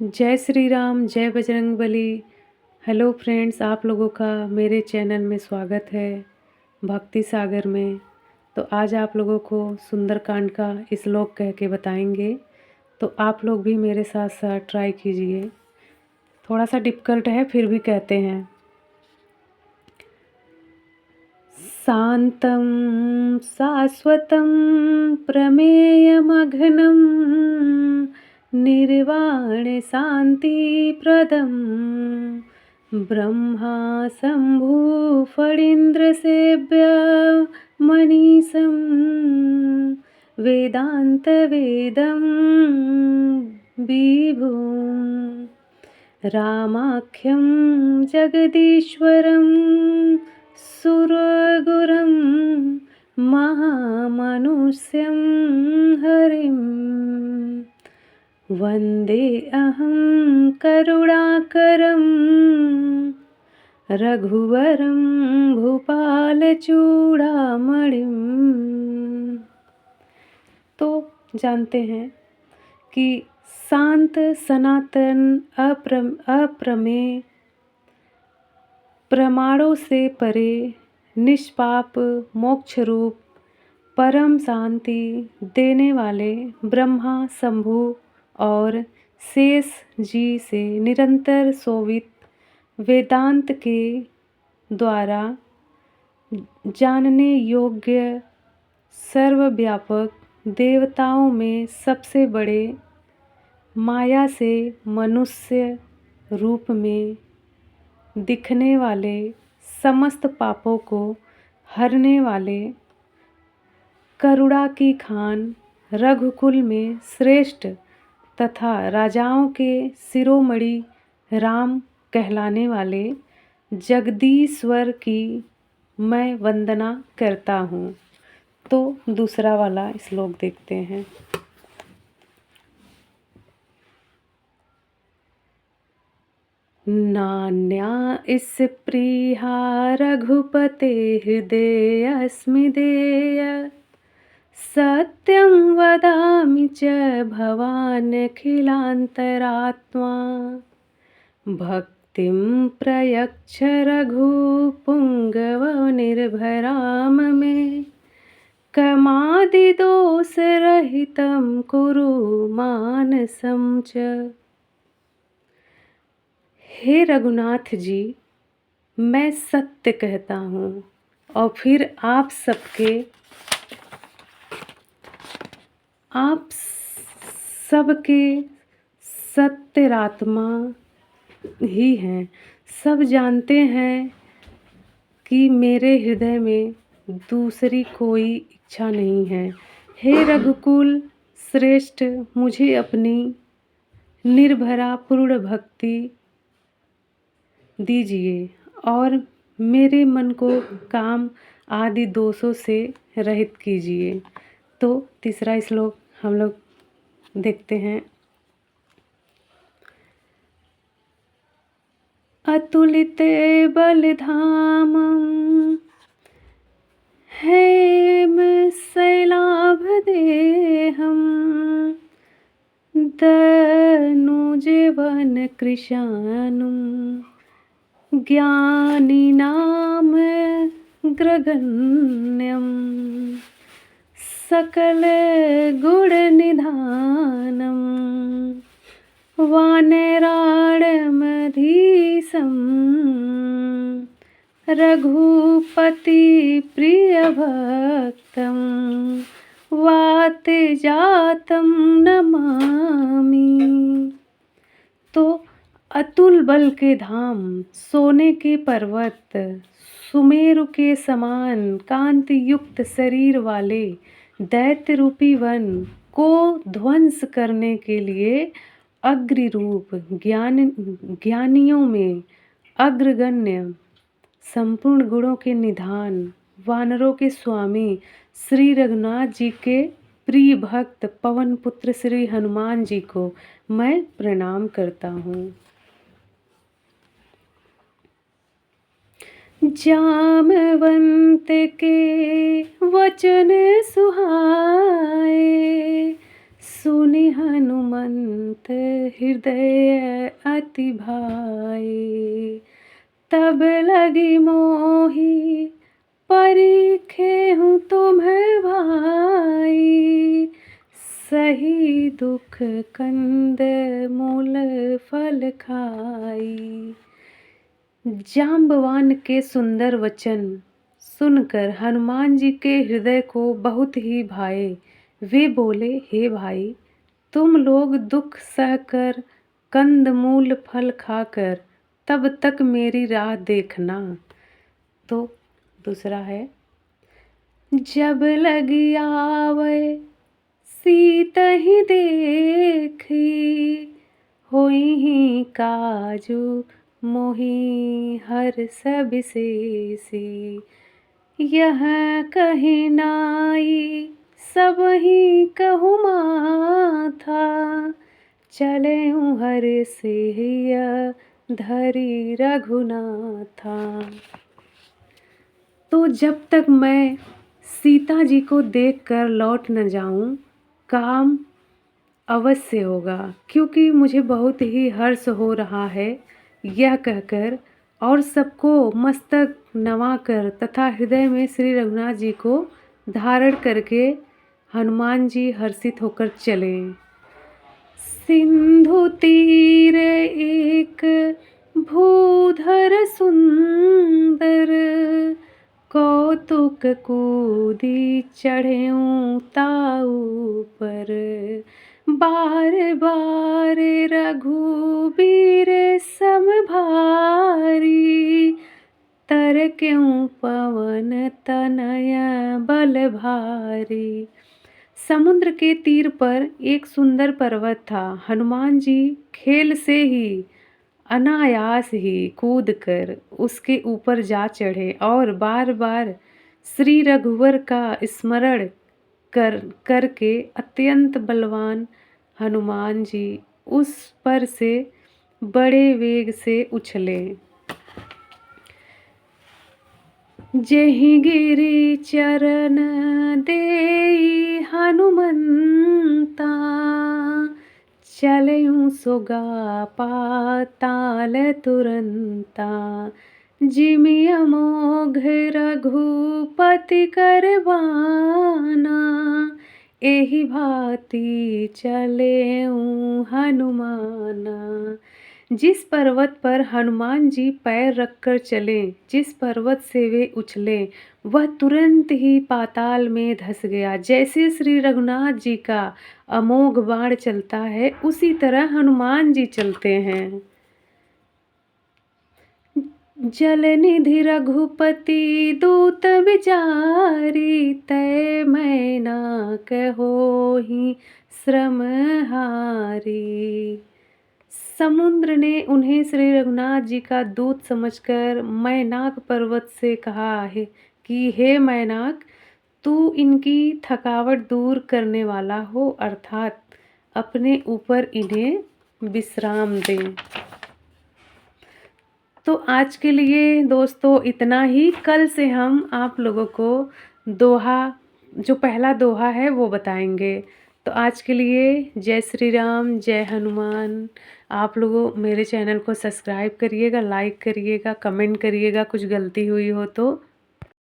जय श्री राम, जय Bajrangbali. Hello friends, आप लोगों का मेरे चैनल में स्वागत है भक्ति सागर में। तो आज आप लोगों को सुंदरकांड का श्लोक कह के बताएंगे, तो आप लोग भी मेरे साथ साथ ट्राई कीजिए। थोड़ा सा डिफ़िकल्ट है, फिर भी कहते हैं। शांतं शाश्वतं प्रमेयमघनं निर्वाण शांतिप्रदं ब्रह्मा शंभु फणीन्द्रसेव्य मनीषं वेदांत वेदं विभुम् रामाख्यं जगदीश्वरं सुरगुरुं महामनुष्यं हरिं वन्दे अहं करुणाकरं रघुवरं भूपालचूड़ामणिम्। तो जानते हैं कि शांत, सनातन, अप्रमेय, प्रमाणों से परे, निष्पाप, मोक्ष रूप, परम शांति देने वाले ब्रह्मा शंभु और शेष जी से निरंतर शोभित वेदांत के द्वारा जानने योग्य सर्वव्यापक देवताओं में सबसे बड़े, माया से मनुष्य रूप में दिखने वाले, समस्त पापों को हरने वाले, करुणा की खान, रघुकुल में श्रेष्ठ तथा राजाओं के शिरोमणि राम कहलाने वाले जगदीश्वर की मैं वंदना करता हूँ। तो दूसरा वाला श्लोक देखते हैं। नान्या इस प्रिया रघुपते हृदयस्मि देय सत्यं वदामि च भवानखिलान्तरात्मा भक्तिं प्रयच्छ रघुपुङ्गव निर्भराम मे कमादिदोषरहितं कुरु मानसं च। हे रघुनाथ जी, मैं सत्य कहता हूँ और फिर आप सबके सत्यात्मा ही हैं। सब जानते हैं कि मेरे हृदय में दूसरी कोई इच्छा नहीं है। हे रघुकुल श्रेष्ठ, मुझे अपनी निर्भरा पूर्ण भक्ति दीजिए और मेरे मन को काम आदि दोषों से रहित कीजिए। तो तीसरा श्लोक हम लोग देखते हैं। अतुलित बलधामं हेम शैलाभदेहं दनुजीवन कृशानुं ज्ञानिनां ग्रगण्यं सकलगुणनिधानं वानराणामधीशं रघुपतिप्रियभक्तं वातजातं नमामि। तो अतुल बल के धाम, सोने के पर्वत, सुमेरु के समान कांति युक्त शरीर वाले दैत्य रूपी वन को ध्वंस करने के लिए अग्नि रूप, ज्ञानियों में अग्रगण्य, संपूर्ण गुणों के निधान, वानरों के स्वामी श्री रघुनाथ जी के प्रिय भक्त पवन पुत्र श्री हनुमान जी को मैं प्रणाम करता हूँ। जामवंत के वचन सुहाए सुनि हनुमंत हृदय अति भाए। तब लगी मोहि परीखे हूँ तुम्हें भाई। सही दुख कंद मूल फल खाई। जाम्बवान के सुंदर वचन सुनकर हनुमान जी के हृदय को बहुत ही भाए। वे बोले, हे भाई, तुम लोग दुख सहकर कंद मूल फल खाकर तब तक मेरी राह देखना। तो दूसरा है, जब लगी आवे सीतहि देखी। होई काजू मोहि हर्ष विशेषी। यह कही नाई सबहि कहु माथा। चले हर्षिय धरि रघुनाथा। तो जब तक मैं सीता जी को देखकर लौट न जाऊं, काम अवश्य होगा, क्योंकि मुझे बहुत ही हर्ष हो रहा है। यह कहकर और सबको मस्तक नवाकर तथा हृदय में श्री रघुनाथ जी को धारण करके हनुमान जी हर्षित होकर चले। सिंधु तीर एक भूधर सुंदर। कौतुक कूदी चढ़ेऊं ताऊ पर। बार बार रघुबीर सम भारी। तर क्यों पवन तनय बल भारी। समुद्र के तीर पर एक सुंदर पर्वत था। हनुमान जी खेल से ही अनायास ही कूदकर उसके ऊपर जा चढ़े और बार बार श्री रघुवर का स्मरण करके अत्यंत बलवान हनुमान जी उस पर से बड़े वेग से उछले। जेहि गिरि चरण देई हनुमंता। चलऊँ सोगा पाताल तुरंता। जिमि अमोघ रघुपति करबाना। एहि भांति चलेऊँ हनुमाना। जिस पर्वत पर हनुमान जी पैर रखकर चले, जिस पर्वत से वे उछले, वह तुरंत ही पाताल में धंस गया। जैसे श्री रघुनाथ जी का अमोघ बाण चलता है, उसी तरह हनुमान जी चलते हैं। जलनिधि रघुपति दूत विचारी। तै मैनाक होहि श्रम हारी। समुद्र ने उन्हें श्री रघुनाथ जी का दूत समझकर मैनाक पर्वत से कहा है कि हे मैनाक, तू इनकी थकावट दूर करने वाला हो, अर्थात अपने ऊपर इन्हें विश्राम दे। तो आज के लिए दोस्तों इतना ही। कल से हम आप लोगों को दोहा, जो पहला दोहा है वो बताएंगे। तो आज के लिए जय श्री राम, जय हनुमान। आप लोगों मेरे चैनल को सब्सक्राइब करिएगा, लाइक करिएगा, कमेंट करिएगा, कुछ गलती हुई हो तो।